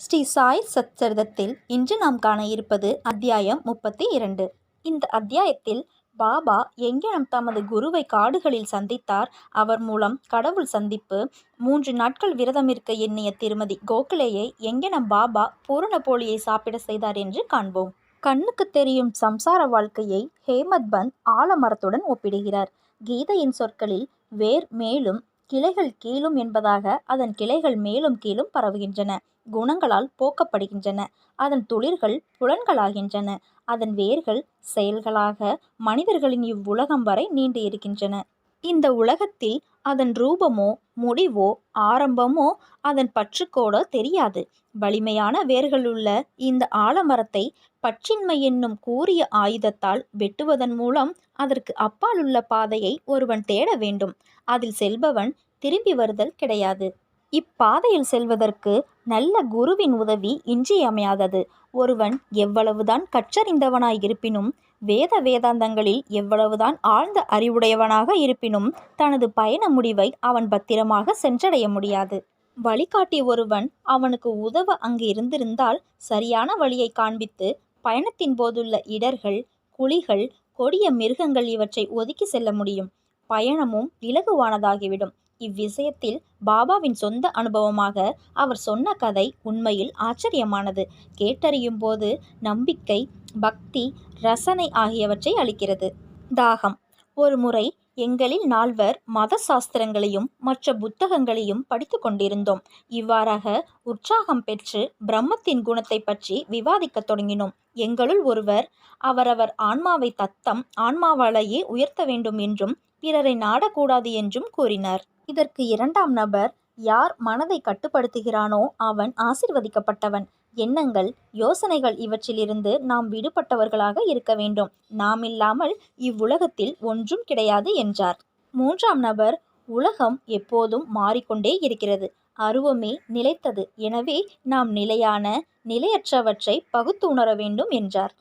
ஸ்ரீ சாய் சச்சரிதத்தில் இன்று நாம் காண இருப்பது அத்தியாயம் 32. இந்த அத்தியாயத்தில் பாபா எங்கனம் தமது குருவை காடுகளில் சந்தித்தார், அவர் மூலம் கடவுள் சந்திப்பு, 3 நாட்கள் விரதமிருக்க எண்ணிய திருமதி கோகலேயை எங்கனம் பாபா பூரண போலியை சாப்பிட செய்தார் என்று காண்போம். கண்ணுக்கு தெரியும் சம்சார வாழ்க்கையை ஹேமத் பந்த் ஆலமரத்துடன் ஒப்பிடுகிறார். கீதையின் சொற்களில் வேர் மேலும் கிளைகள் கீழும் என்பதாக அதன் கிளைகள் மேலும் கீழும் பரவுகின்றன, குணங்களால் போக்கப்படுகின்றன, அதன் துளிர்கள் புலன்களாகின்றன, அதன் வேர்கள் செயல்களாக மனிதர்களின் இவ்வுலகம் வரை நீண்டு இருக்கின்றன. இந்த உலகத்தில் அதன் ரூபமோ முடிவோ ஆரம்பமோ அதன் பற்றுக்கோடோ தெரியாது. வலிமையான வேர்களுள்ள இந்த ஆலமரத்தை பற்றின்மை என்னும் கூரிய ஆயுதத்தால் வெட்டுவதன் மூலம் அதற்கு அப்பால் உள்ள பாதையை ஒருவன் தேட வேண்டும். அதில் செல்பவன் திரும்பி வருதல் கிடையாது. இப்பாதையில் செல்வதற்கு நல்ல குருவின் உதவி இன்றியமையாதது. ஒருவன் எவ்வளவுதான் கற்றறிந்தவனாய் இருப்பினும், வேதாந்தங்களில் எவ்வளவுதான் ஆழ்ந்த அறிவுடையவனாக இருப்பினும், தனது பயண முடிவை அவன் பத்திரமாக சென்றடைய முடியாது. வழிகாட்டி ஒருவன் அவனுக்கு உதவ அங்கு இருந்திருந்தால் சரியான வழியை காண்பித்து பயணத்தின் போதுள்ள இடர்கள், குழிகள், கொடிய மிருகங்கள் இவற்றை ஒதுக்கி செல்ல முடியும். பயணமும் இலகுவானதாகிவிடும். இவ்விஷயத்தில் பாபாவின் சொந்த அனுபவமாக அவர் சொன்ன கதை உண்மையில் ஆச்சரியமானது. கேட்டறியும் போது நம்பிக்கை, பக்தி, ரசனை ஆகியவற்றை அளிக்கிறது. தாகம். ஒரு முறை எங்களில் 4 மத சாஸ்திரங்களையும் மற்ற புத்தகங்களையும் படித்து கொண்டிருந்தோம். இவ்வாறாக உற்சாகம் பெற்று பிரம்மத்தின் குணத்தை பற்றி விவாதிக்கத் தொடங்கினோம். எங்களுள் ஒருவர் அவரவர் ஆன்மாவை தத்தம் ஆன்மாவாலேயே உயர்த்த வேண்டும் என்றும் பிறரை நாடக்கூடாது என்றும் கூறினார். இதற்கு 2ஆம் நபர், யார் மனதை கட்டுப்படுத்துகிறானோ அவன் ஆசீர்வதிக்கப்பட்டவன். எண்ணங்கள், யோசனைகள் இவற்றிலிருந்து நாம் விடுபட்டவர்களாக இருக்க வேண்டும். நாம் இல்லாமல் இவ்வுலகத்தில் ஒன்றும் கிடையாது என்றார். 3ஆம் நபர், உலகம் எப்போதும் மாறிக்கொண்டே இருக்கிறது. அருவமே நிலைத்தது. எனவே நாம் நிலையான, நிலையற்றவற்றை பகுத்து உணர வேண்டும் என்றார்.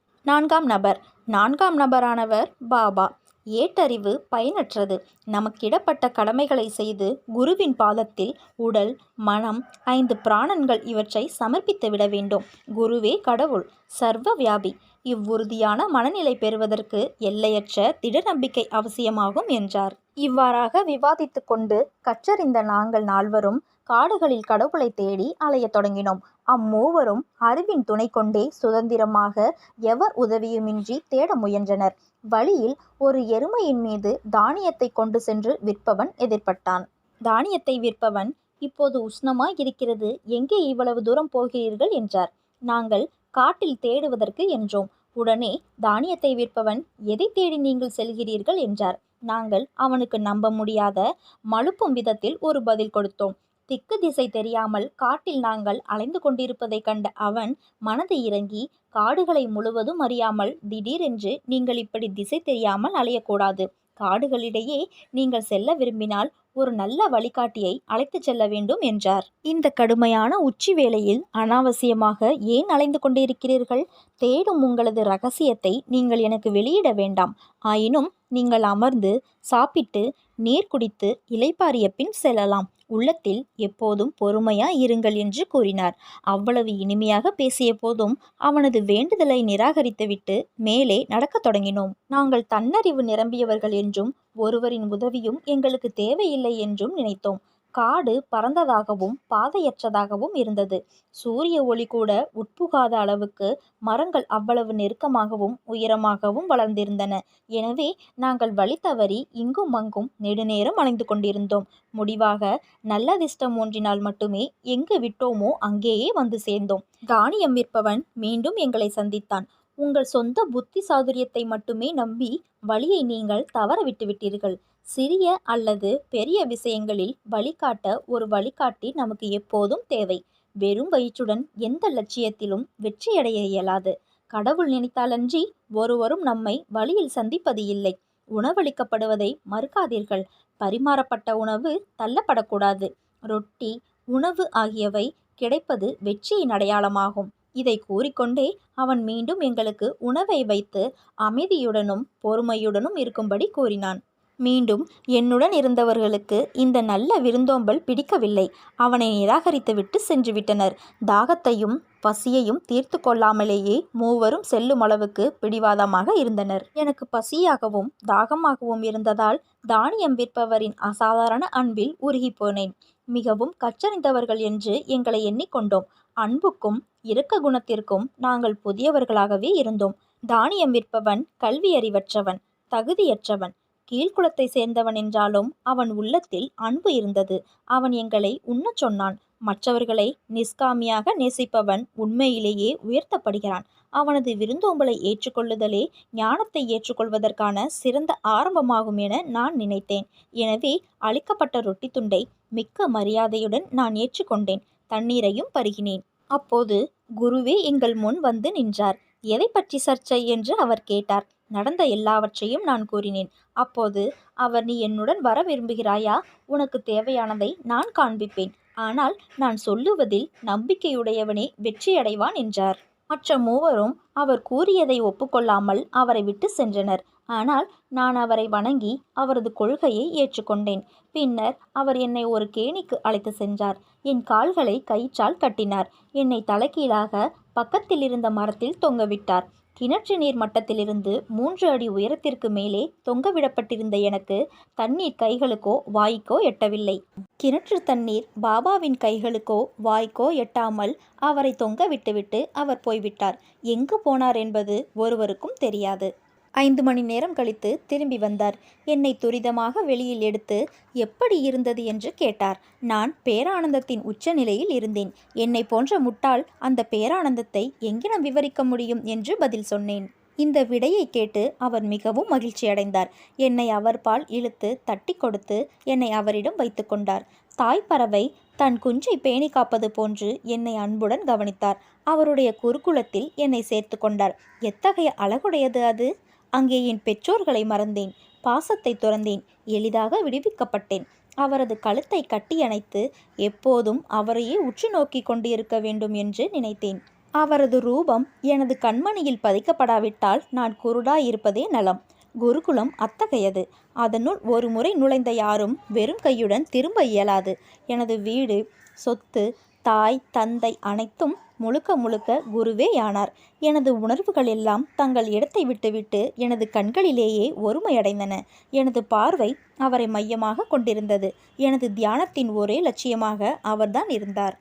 4ஆம் நபரானவர் பாபா. ஏட்டறிவு பயனற்றது. நமக்கிடப்பட்ட கடமைகளை செய்து குருவின் பாதத்தில் உடல், மனம், 5 பிராணன்கள் இவற்றை சமர்ப்பித்து விட வேண்டும். குருவே கடவுள், சர்வ வியாபி. இவ்வுறுதியான மனநிலை பெறுவதற்கு எல்லையற்ற திட நம்பிக்கை அவசியமாகும் என்றார். இவ்வாறாக விவாதித்து கொண்டு கற்றறிந்த நாங்கள் 4வரும் காடுகளில் கடவுளை தேடி அலையத் தொடங்கினோம். அம்மூவரும் அறிவின் துணை கொண்டே சுதந்திரமாக எவர் உதவியுமின்றி தேட முயன்றனர். வழியில் ஒரு எருமையின் மீது தானியத்தை கொண்டு சென்று விற்பவன் எதிர்பட்டான். தானியத்தை விற்பவன், இப்போது உஷ்ணமாய் இருக்கிறது, எங்கே இவ்வளவு தூரம் போகிறீர்கள் என்றார். நாங்கள் காட்டில் தேடுவதற்கு என்றோம். உடனே தானியத்தை விற்பவன், எதை தேடி நீங்கள் செல்கிறீர்கள் என்றார். நாங்கள் அவனுக்கு நம்ப முடியாத மழுப்பும் விதத்தில் ஒரு பதில் கொடுத்தோம். திக்கு திசை தெரியாமல் காட்டில் நாங்கள் அலைந்து கொண்டிருப்பதை கண்ட அவன் மனது இறங்கி, காடுகளை முழுவதும் அறியாமல் திடீரென்று நீங்கள் இப்படி திசை தெரியாமல் அலையக்கூடாது. காடுகளிடையே நீங்கள் செல்ல விரும்பினால் ஒரு நல்ல வழிகாட்டியை அழைத்து செல்ல வேண்டும் என்றார். இந்த கடுமையான உச்சி வேளையில் அனாவசியமாக ஏன் அலைந்து கொண்டிருக்கிறீர்கள்? தேடும் உங்களது இரகசியத்தை நீங்கள் எனக்கு வெளியிட வேண்டாம். ஆயினும் நீங்கள் அமர்ந்து சாப்பிட்டு நீர் குடித்து இளைப்பாறிய பின் செல்லலாம். உள்ளத்தில் எப்போதும் பொறுமையாய் இருங்கள் என்று கூறினார். அவ்வளவு இனிமையாக பேசிய போதும் அவனது வேண்டுதலை நிராகரித்துவிட்டு மேலே நடக்கத் தொடங்கினோம். நாங்கள் தன்னறிவு நிரம்பியவர்கள் என்றும் ஒருவரின் உதவியும் எங்களுக்கு தேவையில்லை என்றும் நினைத்தோம். காடு பரந்ததாகவும் பாதையற்றதாகவும் இருந்தது. சூரிய ஒளி கூட உட்புகாத அளவுக்கு மரங்கள் அவ்வளவு நெருக்கமாகவும் உயரமாகவும் வளர்ந்திருந்தன. எனவே நாங்கள் வழி தவறி இங்கும் அங்கும் நெடுநேரம் அலைந்து கொண்டிருந்தோம். முடிவாக நல்லதிர்ஷ்டம் ஒன்றினால் மட்டுமே எங்கு விட்டோமோ அங்கேயே வந்து சேர்ந்தோம். தானியம் விற்பவன் மீண்டும் எங்களை சந்தித்தான். உங்கள் சொந்த புத்தி சாதுரியத்தை மட்டுமே நம்பி வழியை நீங்கள் தவற விட்டுவிட்டீர்கள். சிறிய அல்லது பெரிய விஷயங்களில் வழிகாட்ட ஒரு வழிகாட்டி நமக்கு எப்போதும் தேவை. வெறும் வயிற்றுடன் எந்த லட்சியத்திலும் வெற்றியடைய இயலாது. கடவுள் நினைத்தாலன்றி ஒருவரும் நம்மை வழியில் சந்திப்பது இல்லை. உணவளிக்கப்படுவதை மறுக்காதீர்கள். பரிமாறப்பட்ட உணவு தள்ளப்படக்கூடாது. ரொட்டி, உணவு ஆகியவை கிடைப்பது வெற்றியின் அடையாளமாகும். இதை கூறிக்கொண்டே அவன் மீண்டும் எங்களுக்கு உணவை வைத்து அமைதியுடனும் பொறுமையுடனும் இருக்கும்படி கூறினான். மீண்டும் என்னுடன் இருந்தவர்களுக்கு இந்த நல்ல விருந்தோம்பல் பிடிக்கவில்லை. அவனை நிராகரித்துவிட்டு சென்று விட்டனர். தாகத்தையும் பசியையும் தீர்த்து கொள்ளாமலேயே மூவரும் செல்லும் அளவுக்கு பிடிவாதமாக இருந்தனர். எனக்கு பசியாகவும் தாகமாகவும் இருந்ததால் தானியம் விற்பவரின் அசாதாரண அன்பில் உருகி போனேன். மிகவும் கற்றறிந்தவர்கள் என்று எங்களை எண்ணிக்கொண்டோம். அன்புக்கும் இரக்க குணத்திற்கும் நாங்கள் புதியவர்களாகவே இருந்தோம். தானியம் விற்பவன் கல்வியறிவற்றவன், தகுதியற்றவன், கீழ்குலத்தை சேர்ந்தவன் என்றாலும் அவன் உள்ளத்தில் அன்பு இருந்தது. அவன் எங்களை உண்ணச் சொன்னான். மற்றவர்களை நிஷ்காமியாக நேசிப்பவன் உண்மையிலேயே உயர்த்தப்படுகிறான். அவனது விருந்தோம்பலை ஏற்றுக்கொள்ளுதலே ஞானத்தை ஏற்றுக்கொள்வதற்கான சிறந்த ஆரம்பமாகும் என நான் நினைத்தேன். எனவே அளிக்கப்பட்ட ரொட்டி துண்டை மிக்க மரியாதையுடன் நான் ஏற்றுக்கொண்டேன். தண்ணீரையும் பருகினேன். அப்போது குருவே எங்கள் முன் வந்து நின்றார். எதை பற்றி சர்ச்சை என்று அவர் கேட்டார். நடந்த எல்லாவற்றையும் நான் கூறினேன். அப்போது அவர், நீ என்னுடன் வர விரும்புகிறாயா? உனக்கு தேவையானதை நான் காண்பிப்பேன். ஆனால் நான் சொல்லுவதில் நம்பிக்கையுடையவனே வெற்றியடைவான் என்றார். மற்ற மூவரும் அவர் கூறியதை ஒப்புக்கொள்ளாமல் அவரை விட்டு சென்றனர். ஆனால் நான் அவரை வணங்கி அவரது கொள்கையை ஏற்றுக்கொண்டேன். பின்னர் அவர் என்னை ஒரு கேணிக்கு அழைத்து சென்றார். என் கால்களை கயிற்றால் கட்டினார். என்னை தலைகீழாக பக்கத்தில் இருந்த மரத்தில் தொங்கவிட்டார். கிணற்று நீர் மட்டத்திலிருந்து 3 அடி உயரத்திற்கு மேலே தொங்கவிடப்பட்டிருந்த எனக்கு தண்ணீர் கைகளுக்கோ வாய்க்கோ எட்டவில்லை. கிணற்று தண்ணீர் பாபாவின் கைகளுக்கோ வாய்க்கோ எட்டாமல் அவரை தொங்க விட்டுவிட்டு அவர் போய்விட்டார். எங்கு போனார் என்பது ஒருவருக்கும் தெரியாது. 5 மணி நேரம் கழித்து திரும்பி வந்தார். என்னை துரிதமாக வெளியில் எடுத்து எப்படி இருந்தது என்று கேட்டார். நான் பேரானந்தத்தின் உச்சநிலையில் இருந்தேன். என்னை போன்ற முட்டாள் அந்த பேரானந்தத்தை எங்கினம் விவரிக்க முடியும் என்று பதில் சொன்னேன். இந்த விடையை கேட்டு அவர் மிகவும் மகிழ்ச்சியடைந்தார். என்னை அவர் பால் இழுத்து தட்டி கொடுத்து என்னை அவரிடம் வைத்து கொண்டார். தாய்ப்பறவை தன் குஞ்சை பேணி காப்பது போன்று என்னை அன்புடன் கவனித்தார். அவருடைய குருகுலத்தில் என்னை சேர்த்து கொண்டார். எத்தகைய அழகுடையது அது! அங்கே என் பெற்றோர்களை மறந்தேன். பாசத்தை துறந்தேன். எளிதாக விடுவிக்கப்பட்டேன். அவரது கழுத்தை கட்டியணைத்து எப்போதும் அவரையே உற்று நோக்கி கொண்டிருக்க வேண்டும் என்று நினைத்தேன். அவரது ரூபம் எனது கண்மணியில் பதிக்கப்படாவிட்டால் நான் குருடாயிருப்பதே நலம். குருகுலம் அத்தகையது. அதனுள் ஒரு முறை நுழைந்த யாரும் வெறும் கையுடன் திரும்ப இயலாது. எனது வீடு, சொத்து, தாய், தந்தை அனைத்தும் முழுக்க முழுக்க குருவேயானார். எனது உணர்வுகள் எல்லாம் தங்கள் இடத்தை விட்டுவிட்டு எனது கண்களிலேயே ஒருமையடைந்தன. எனது பார்வை அவரை மையமாக கொண்டிருந்தது. எனது தியானத்தின் ஒரே லட்சியமாக அவர்தான் இருந்தார்.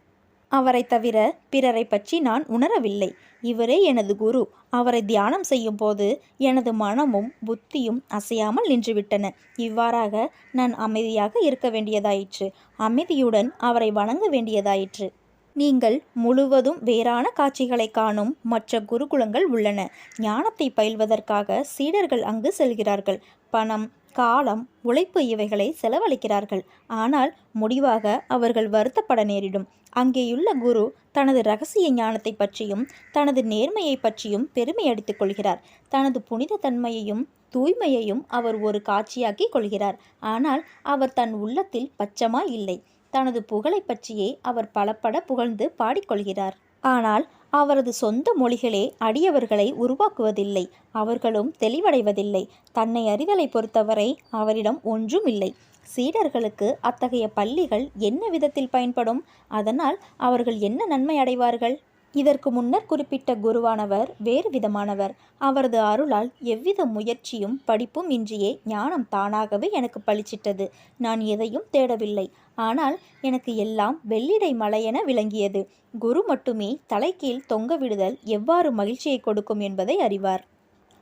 அவரை தவிர பிறரை பற்றி நான் உணரவில்லை. இவரே எனது குரு. அவரை தியானம் செய்யும் போது எனது மனமும் புத்தியும் அசையாமல் நின்றுவிட்டன. இவ்வாறாக நான் அமைதியாக இருக்க வேண்டியதாயிற்று. அமைதியுடன் அவரை வணங்க வேண்டியதாயிற்று. நீங்கள் முழுவதும் வேறான காட்சிகளை காணும் மற்ற குருகுலங்கள் உள்ளன. ஞானத்தை பயில்வதற்காக சீடர்கள் அங்கு செல்கிறார்கள். பணம், காலம், உழைப்பு இவைகளை செலவழிக்கிறார்கள். ஆனால் முடிவாக அவர்கள் வருத்தப்பட நேரிடும். அங்கேயுள்ள குரு தனது இரகசிய ஞானத்தை பற்றியும் தனது நேர்மையை பற்றியும் பெருமை அடித்துக் கொள்கிறார். தனது புனித தன்மையையும் தூய்மையையும் அவர் ஒரு காட்சியாக்கி கொள்கிறார். ஆனால் அவர் தன் உள்ளத்தில் பச்சமாய் இல்லை. தனது புகழை பற்றியே அவர் பலப்பட புகழ்ந்து பாடிக்கொள்கிறார். ஆனால் அவரது சொந்த மொழிகளே அடியவர்களை உருவாக்குவதில்லை. அவர்களும் தெளிவடைவதில்லை. தன்னை அறிதலை பொறுத்தவரை அவரிடம் ஒன்றும் இல்லை. சீடர்களுக்கு அத்தகைய பள்ளிகள் என்ன விதத்தில் பயன்படும்? அதனால் அவர்கள் என்ன நன்மை அடைவார்கள்? இதற்கு முன்னர் குறிப்பிட்ட குருவானவர் வேறு விதமானவர். அவரது அருளால் எவ்வித முயற்சியும் படிப்பும் இன்றியே ஞானம் தானாகவே எனக்கு பளிச்சிட்டது. நான் எதையும் தேடவில்லை. ஆனால் எனக்கு எல்லாம் வெள்ளிடை மலையென விளங்கியது. குரு மட்டுமே தலைகீழ் தொங்க விடுதல் எவ்வாறு மகிழ்ச்சியை கொடுக்கும் என்பதை அறிவார்.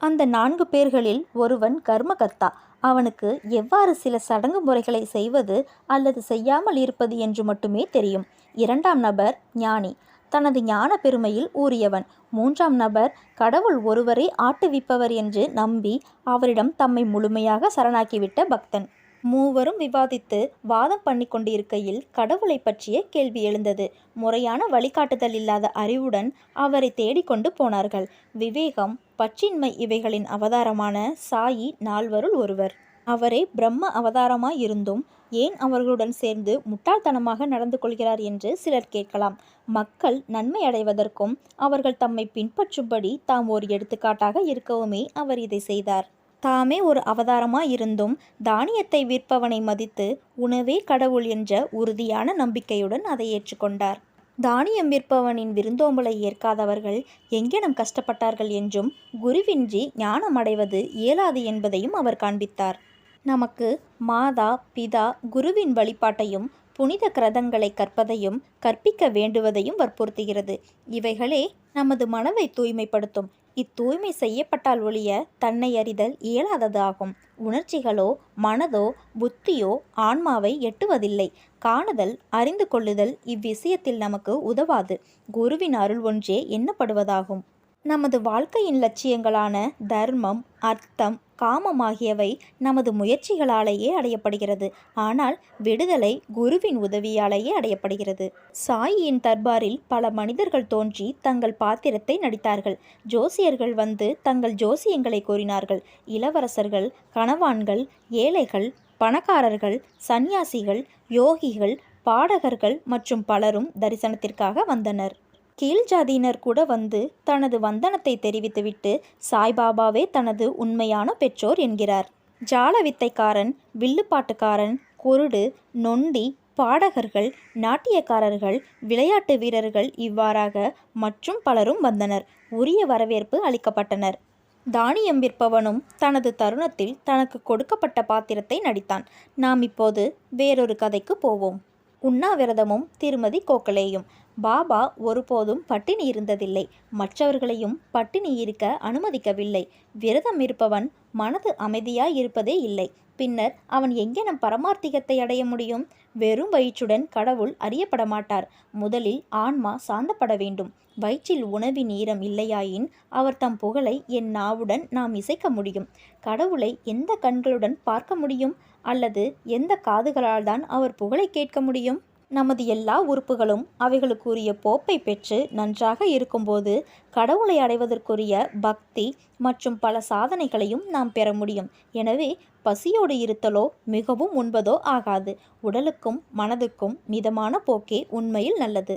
அந்த 4 பேர்களில் ஒருவன் கர்மகர்த்தா. அவனுக்கு எவ்வாறு சில சடங்கு முறைகளை செய்வது அல்லது செய்யாமல் இருப்பது என்று மட்டுமே தெரியும். 2ஆம் நபர் ஞானி, தனது ஞான பெருமையில் ஊறியவன். 3ஆம் நபர் கடவுள் ஒருவரே ஆட்டுவிப்பவர் என்று நம்பி அவரிடம் தம்மை முழுமையாக சரணாக்கிவிட்ட பக்தன். மூவரும் விவாதித்து வாதம் பண்ணி கொண்டிருக்கையில் கடவுளை பற்றிய கேள்வி எழுந்தது. முறையான வழிகாட்டுதல் இல்லாத அறிவுடன் அவரை தேடிக்கொண்டு போனார்கள். விவேகம், பற்றின்மை இவைகளின் அவதாரமான சாயி 4வருள் ஒருவர். அவரே பிரம்ம அவதாரமாய் இருந்தும் ஏன் அவர்களுடன் சேர்ந்து முட்டாள்தனமாக நடந்து கொள்கிறார் என்று சிலர் கேட்கலாம். மக்கள் நன்மை அடைவதற்கும் அவர்கள் தம்மை பின்பற்றும்படி தாம் ஒரு எடுத்துக்காட்டாக இருக்கவுமே அவர் இதை செய்தார். தாமே ஒரு அவதாரமாயிருந்தும் தானியத்தை விற்பவனை மதித்து உணவே கடவுள் என்ற உறுதியான நம்பிக்கையுடன் அதை ஏற்றுக்கொண்டார். தானியம் விற்பவனின் விருந்தோம்பலை ஏற்காதவர்கள் எங்கெனம் கஷ்டப்பட்டார்கள் என்றும் குருவின்றி ஞானம் அடைவது இயலாது என்பதையும் அவர் காண்பித்தார். நமக்கு மாதா பிதா குருவின் வழிபாட்டையும் புனித கிரதங்களை கற்பதையும் கற்பிக்க வேண்டுவதையும் வற்புறுத்துகிறது. இவைகளே நமது மனதை தூய்மைப்படுத்தும். இத்தூய்மை செய்யப்பட்டால் ஒழிய தன்னை அறிதல் இயலாதது ஆகும். உணர்ச்சிகளோ மனதோ புத்தியோ ஆன்மாவை எட்டுவதில்லை. காணுதல் அறிந்து கொள்ளுதல் இவ்விஷயத்தில் நமக்கு உதவாது. குருவின் அருள் ஒன்றே எண்ணப்படுவதாகும். நமது வாழ்க்கையின் லட்சியங்களான தர்மம், அர்த்தம், காமம் ஆகியவை நமது முயற்சிகளாலேயே அடையப்படுகிறது. ஆனால் விடுதலை குருவின் உதவியாலேயே அடையப்படுகிறது. சாயியின் தர்பாரில் பல மனிதர்கள் தோன்றி தங்கள் பாத்திரத்தை நடித்தார்கள். ஜோசியர்கள் வந்து தங்கள் ஜோசியங்களை கூறினார்கள். இளவரசர்கள், கணவான்கள், ஏழைகள், பணக்காரர்கள், சந்நியாசிகள், யோகிகள், பாடகர்கள் மற்றும் பலரும் தரிசனத்திற்காக வந்தனர். கீழ் ஜாதியினர் கூட வந்து தனது வந்தனத்தை தெரிவித்துவிட்டு சாய்பாபாவே தனது உண்மையான பெற்றோர் என்கிறார். ஜால வித்தைக்காரன், வில்லுப்பாட்டுக்காரன், குருடு, நொண்டி, பாடகர்கள், நாட்டியக்காரர்கள், விளையாட்டு வீரர்கள் இவ்வாறாக மற்றும் பலரும் வந்தனர். உரிய வரவேற்பு அளிக்கப்பட்டனர். தானியம் விற்பவனும் தனது தருணத்தில் தனக்கு கொடுக்கப்பட்ட பாத்திரத்தை நடித்தான். நாம் இப்போது வேறொரு கதைக்கு போவோம். உண்ணாவிரதமும் திருமதி கோகலேயும். பாபா ஒருபோதும் பட்டினி இருந்ததில்லை. மற்றவர்களையும் பட்டினி இருக்க அனுமதிக்கவில்லை. விரதம் இருப்பவன் மனது அமைதியாய் இருப்பதே இல்லை. பின்னர் அவன் எங்கெனம் பரமார்த்திகத்தை அடைய முடியும்? வெறும் வயிற்றுடன் கடவுள் அறியப்பட மாட்டார். முதலில் ஆன்மா சாந்தப்பட வேண்டும். வயிற்றில் உணவின் ஈரம் இல்லையாயின் அவர் தம் புகழை என் நாவுடன் நாம் இசைக்க முடியும். கடவுளை எந்த கண்களுடன் பார்க்க முடியும்? அல்லது எந்த காதுகளால் தான் அவர் புகழை கேட்க முடியும்? நமது எல்லா உறுப்புகளும் அவைகளுக்குரிய போப்பை பெற்று நன்றாக இருக்கும்போது கடவுளை அடைவதற்குரிய பக்தி மற்றும் பல சாதனைகளையும் நாம் பெற முடியும். எனவே பசியோடு இருத்தலோ மிகவும் உண்பதோ ஆகாது. உடலுக்கும் மனதுக்கும் மிதமான போக்கே உண்மையில் நல்லது.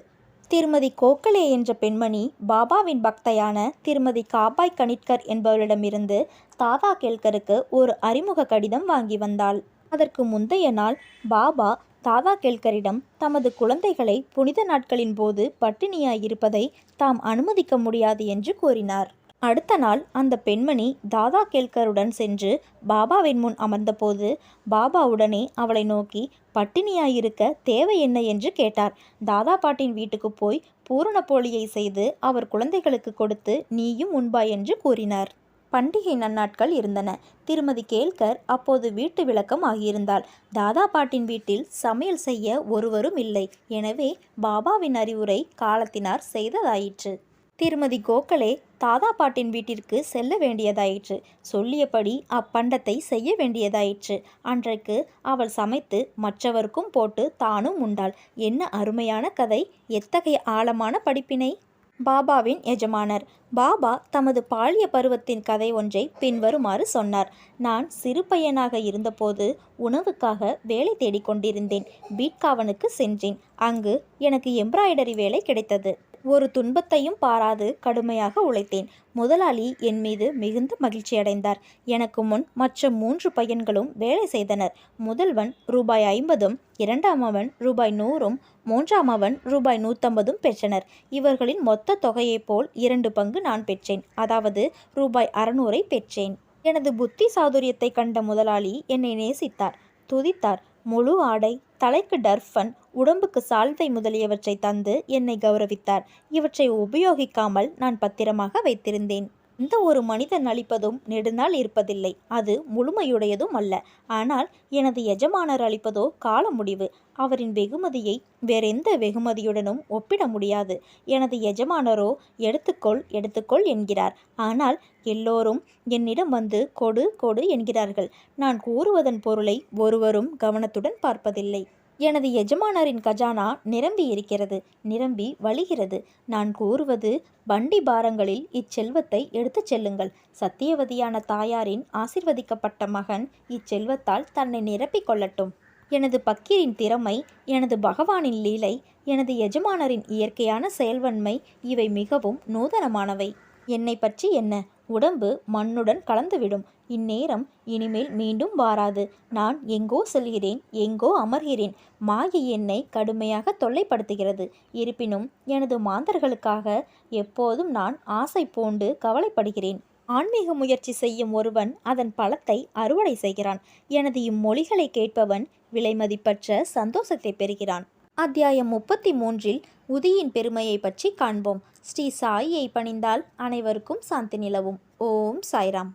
திருமதி கோகலே என்ற பெண்மணி பாபாவின் பக்தையான திருமதி காபாய் கனிட்கர் என்பவரிடமிருந்து தாதா கேல்கருக்கு ஒரு அறிமுக கடிதம் வாங்கி வந்தாள். அதற்கு முந்தைய நாள் பாபா தாதா கேல்கரிடம் தமது குழந்தைகளை புனித நாட்களின் போது பட்டினியாயிருப்பதை தாம் அனுமதிக்க முடியாது என்று கூறினார். அடுத்த நாள் அந்த பெண்மணி தாதா கேல்கருடன் சென்று பாபாவின் முன் அமர்ந்தபோது பாபா உடனே அவளை நோக்கி பட்டினியாயிருக்க தேவை என்ன என்று கேட்டார். தாதா பாட்டின் வீட்டுக்கு போய் பூரண போலியை செய்து அவர் குழந்தைகளுக்கு கொடுத்து நீயும் உண்பாய் என்று கூறினார். பண்டிகை நன்னாட்கள் இருந்தன. திருமதி கேல்கர் அப்போது வீட்டு விளக்கம் ஆகியிருந்தாள். தாதா பாட்டின் வீட்டில் சமையல் செய்ய ஒருவரும் இல்லை. எனவே பாபாவின் அறிவுரை காலத்தினார் செய்ததாயிற்று. திருமதி கோகலே தாதா பாட்டின் வீட்டிற்கு செல்ல வேண்டியதாயிற்று. சொல்லியபடி அப்பண்டத்தை செய்ய வேண்டியதாயிற்று. அன்றைக்கு அவள் சமைத்து மற்றவருக்கும் போட்டு தானும் உண்டாள். என்ன அருமையான கதை! எத்தகைய ஆழமான படிப்பினை! பாபாவின் எஜமானர். பாபா தமது பாலிய பருவத்தின் கதை ஒன்றை பின்வருமாறு சொன்னார். நான் சிறு பையனாக இருந்தபோது உணவுக்காக வேலை தேடிக்கொண்டிருந்தேன். பீட்காவனுக்கு சென்றேன். அங்கு எனக்கு எம்ப்ராய்டரி வேலை கிடைத்தது. ஒரு துன்பத்தையும் பாராது கடுமையாக உழைத்தேன். முதலாளி என் மீது மிகுந்த மகிழ்ச்சியடைந்தார். எனக்கு முன் மற்ற 3 பையன்களும் வேலை செய்தனர். முதல்வன் ரூபாய் 50, இரண்டாமவன் ரூபாய் 100, மூன்றாமவன் ரூபாய் 150 பெற்றனர். இவர்களின் மொத்த தொகையைப் போல் 2 பங்கு நான் பெற்றேன். அதாவது ரூபாய் 600 பெற்றேன். எனது புத்தி சாதுரியத்தை கண்ட முதலாளி என்னை நேசித்தார், துதித்தார். முழு ஆடை, தலைக்கு டர்ஃபன், உடம்புக்கு சால்வை முதலியவற்றை தந்து என்னை கௌரவித்தார். இவற்றை உபயோகிக்காமல் நான் பத்திரமாக வைத்திருந்தேன். எந்த ஒரு மனிதன் அளிப்பதும் நெடுநாள் இருப்பதில்லை. அது முழுமையுடையதும் அல்ல. ஆனால் எனது எஜமானர் அளிப்பதோ கால முடிவு. அவரின் வெகுமதியை வேறெந்த வெகுமதியுடனும் ஒப்பிட முடியாது. எனது எஜமானரோ எடுத்துக்கொள் எடுத்துக்கொள் என்கிறார். ஆனால் எல்லோரும் என்னிடம் வந்து கொடு கொடு என்கிறார்கள். நான் கூறுவதன் பொருளை ஒருவரும் கவனத்துடன் பார்ப்பதில்லை. எனது எஜமானரின் கஜானா நிரம்பி இருக்கிறது, நிரம்பி வழிகிறது. நான் கூறுவது வண்டி பாரங்களில் இச்செல்வத்தை எடுத்துச் செல்லுங்கள். சத்தியவதியான தாயாரின் ஆசிர்வதிக்கப்பட்ட மகன் இச்செல்வத்தால் தன்னை நிரப்பிக் கொள்ளட்டும். எனது பக்கீரின் திறமை, எனது பகவானின் லீலை, எனது எஜமானரின் இயற்கையான செயல்வன்மை இவை மிகவும் நூதனமானவை. என்னை பற்றி என்ன? உடம்பு மண்ணுடன் கலந்துவிடும். இந்நேரம் இனிமேல் மீண்டும் வாராது. நான் எங்கோ செல்கிறேன், எங்கோ அமர்கிறேன். மாயை என்னை கடுமையாக தொல்லைப்படுத்துகிறது. இருப்பினும் எனது மாந்தர்களுக்காக எப்போதும் நான் ஆசை பூண்டு கவலைப்படுகிறேன். ஆன்மீக முயற்சி செய்யும் ஒருவன் அதன் பலத்தை அறுவடை செய்கிறான். எனது இம்மொழிகளை கேட்பவன் விலைமதிப்பற்ற சந்தோஷத்தை பெறுகிறான். அத்தியாயம் 33 உதியின் பெருமையை பற்றி காண்போம். ஸ்ரீ சாயியை பணிந்தால் அனைவருக்கும் சாந்தி நிலவும். ஓம் சாய்ராம்.